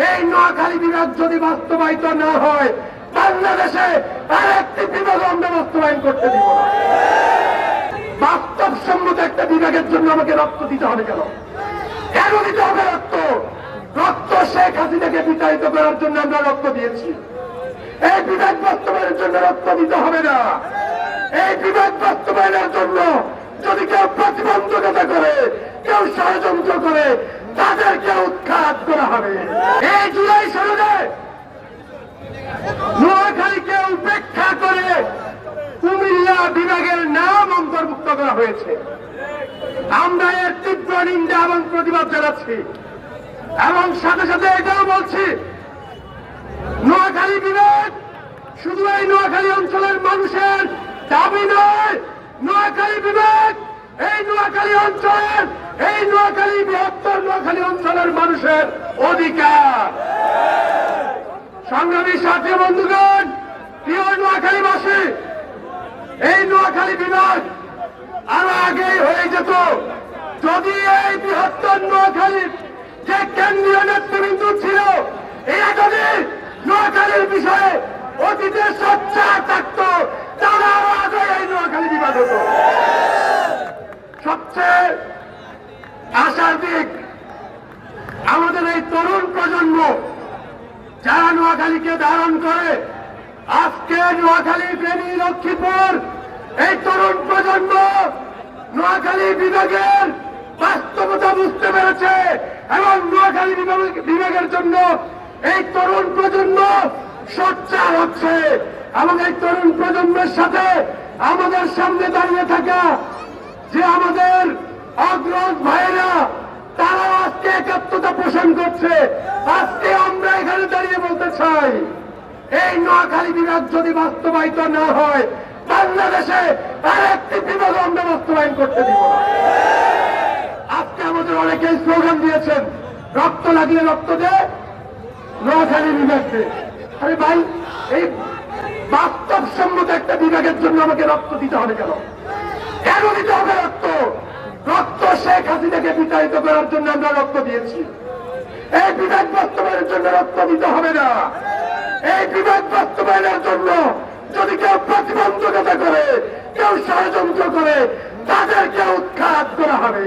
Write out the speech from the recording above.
এই নোয়াখালী বিভাগ যদি বাস্তবায়িত না হয়, বাংলাদেশে আরেকটি বিভাগ আমরা বাস্তবায়ন করতে দিব না। বাস্তবসম্মত একটা বিভাগের জন্য আমাকে রক্ত দিতে হবে কেন? কেন দিতে হবে রক্ত? রক্ত শেখ হাসিনাকে বিতাড়িত করার জন্য আমরা রক্ত দিয়েছি। এই বিভাগ বাস্তবায়নের জন্য রক্ত দিতে হবে না। এই বিভাগ বাস্তবায়নের জন্য যদি কেউ প্রতিবন্ধকতা করে, কেউ ষড়যন্ত্র করে, তাদেরকে উৎখাত করা হবে। এই জুলাই সনদে নোয়াখালীকে উপেক্ষা করে কুমিল্লা বিভাগের নাম অন্তর্ভুক্ত করা হয়েছে। আমরা এর তীব্র নিন্দা এবং প্রতিবাদ জানাচ্ছি এবং সাথে সাথে এটাও বলছি, নোয়াখালী বিভাগ শুধু এই নোয়াখালী অঞ্চলের মানুষের দাবি নয়। নোয়াখালী বিভাগ এই নোয়াখালী অঞ্চলের, এই নোয়াখালী বৃহত্তর নোয়াখালী অঞ্চলের মানুষের অধিকার। সংগ্রামী সাথী বন্ধুগণ, প্রিয় নোয়াখালীবাসী, এই নোয়াখালী বিভাগ আরো আগেই হয়ে যেত যদি এই বৃহত্তর নোয়াখালীর যে কেন্দ্রীয় নেতৃবৃন্দ ছিল, এরা যদি নোয়াখালীর বিষয়ে অতীতে সোচ্চার থাকত, তারা আরো আগে এই নোয়াখালী বিভাগ হতো। সবচেয়ে আশার দিক আমাদের এই তরুণ প্রজন্ম যারা নোয়াখালীকে ধারণ করে, আজকে নোয়াখালী, ফেনী, লক্ষ্মীপুর এই তরুণ প্রজন্ম নোয়াখালী বিভাগের বাস্তবতা বুঝতে পেরেছে এবং নোয়াখালী বিভাগের জন্য এই তরুণ প্রজন্ম সোচ্চার হচ্ছে। এবং এই তরুণ প্রজন্মের সাথে আমাদের সামনে দাঁড়িয়ে থাকা যে আমাদের অগ্রজ ভাইয়েরা, তারা আজকে একাত্মতা পোষণ করছে। আজকে আমরা এখানে দাঁড়িয়ে বলতে চাই, এই নোয়াখালী বিভাগ যদি বাস্তবায়িত না হয়, বাংলাদেশে আরেকটি বিভাগ আমরা বাস্তবায়ন করতে দিব না। আজকে আমাদের অনেকেই স্লোগান দিয়েছেন, রক্ত লাগলে রক্ত দে, নোয়াখালী বিভাগ দে। আরে ভাই, এই বাস্তবসম্মত একটা বিভাগের জন্য আমাকে রক্ত দিতে হবে কেন? কেন দিতে হবে রক্ত? রক্ত শেখ হাসিনাকে বিতাড়িত করার জন্য আমরা রক্ত দিয়েছি। এই বিভাগ বাস্তবায়নের জন্য রক্ত দিতে হবে না। এই বিভাগ বাস্তবায়নের জন্য যদি কেউ প্রতিবন্ধকতা করে, কেউ ষড়যন্ত্র করে, তাদেরকে উৎখাত করা হবে।